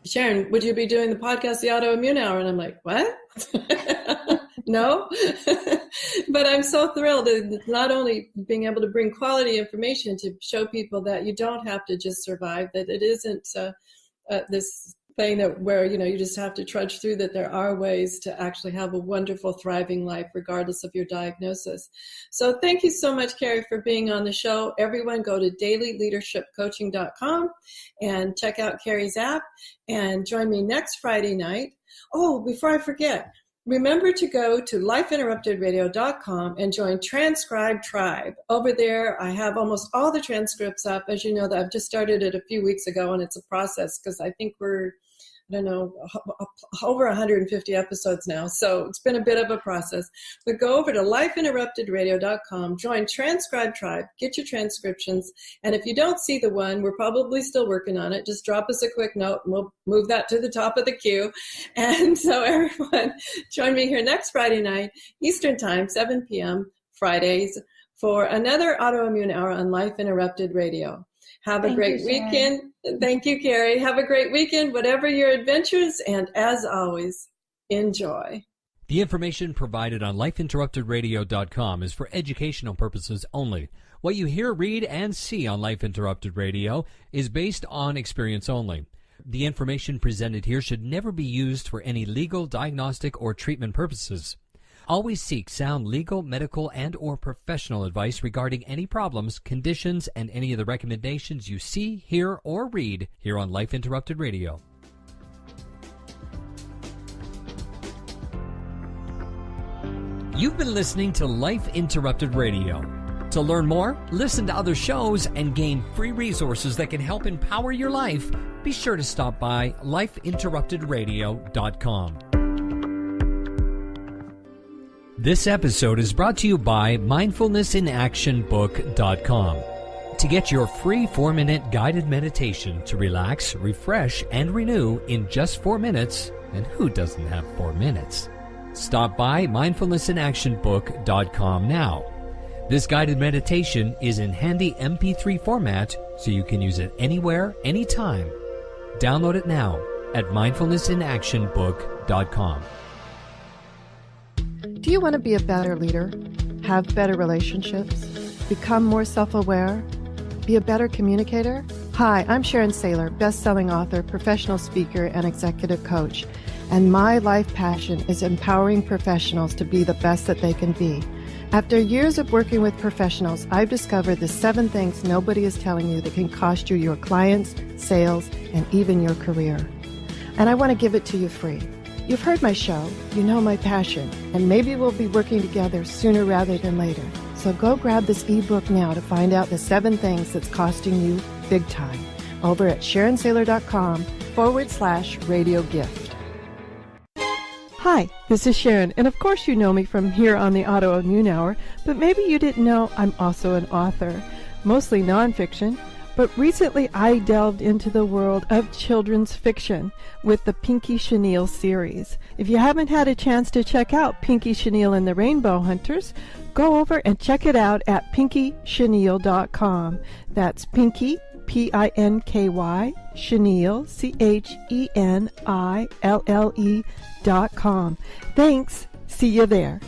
Sharon, would you be doing the podcast, The Autoimmune Hour? And I'm like, what? No. But I'm so thrilled at not only being able to bring quality information to show people that you don't have to just survive, that it isn't this thing where you just have to trudge through, that there are ways to actually have a wonderful, thriving life regardless of your diagnosis. So thank you so much, Kari, for being on the show. Everyone go to dailyleadershipcoaching.com and check out Kari's app, and join me next Friday night. Oh, before I forget, remember to go to lifeinterruptedradio.com and join Transcribe Tribe. Over there, I have almost all the transcripts up. As you know, that I've just started it a few weeks ago, and it's a process because I think we're, over 150 episodes now. So it's been a bit of a process. But go over to lifeinterruptedradio.com, join Transcribe Tribe, get your transcriptions. And if you don't see the one, we're probably still working on it. Just drop us a quick note, and we'll move that to the top of the queue. And so everyone, join me here next Friday night, Eastern Time, 7 p.m. Fridays, for another Autoimmune Hour on Life Interrupted Radio. Have a great weekend. Thank you, Kari. Have a great weekend, whatever your adventures, and as always, enjoy. The information provided on lifeinterruptedradio.com is for educational purposes only. What you hear, read, and see on Life Interrupted Radio is based on experience only. The information presented here should never be used for any legal, diagnostic, or treatment purposes. Always seek sound legal, medical, and or professional advice regarding any problems, conditions, and any of the recommendations you see, hear, or read here on Life Interrupted Radio. You've been listening to Life Interrupted Radio. To learn more, listen to other shows, and gain free resources that can help empower your life, be sure to stop by lifeinterruptedradio.com. This episode is brought to you by mindfulnessinactionbook.com. To get your free 4-minute guided meditation to relax, refresh, and renew in just 4 minutes, and who doesn't have 4 minutes? Stop by mindfulnessinactionbook.com now. This guided meditation is in handy MP3 format, so you can use it anywhere, anytime. Download it now at mindfulnessinactionbook.com. Do you want to be a better leader? Have better relationships? Become more self-aware? Be a better communicator? Hi, I'm Sharon Saddler, best-selling author, professional speaker, and executive coach. And my life passion is empowering professionals to be the best that they can be. After years of working with professionals, I've discovered the 7 things nobody is telling you that can cost you your clients, sales, and even your career. And I want to give it to you free. You've heard my show, you know my passion, and maybe we'll be working together sooner rather than later. So go grab this ebook now to find out the 7 things that's costing you big time over at SharonSaddler.com/radio gift. Hi, this is Sharon, and of course you know me from here on the Autoimmune Hour, but maybe you didn't know I'm also an author, mostly nonfiction. But recently I delved into the world of children's fiction with the Pinky Chenille series. If you haven't had a chance to check out Pinky Chenille and the Rainbow Hunters, go over and check it out at pinkychenille.com. That's Pinky, P-I-N-K-Y, Chenille, C-H-E-N-I-L-L-E.com. Thanks. See you there.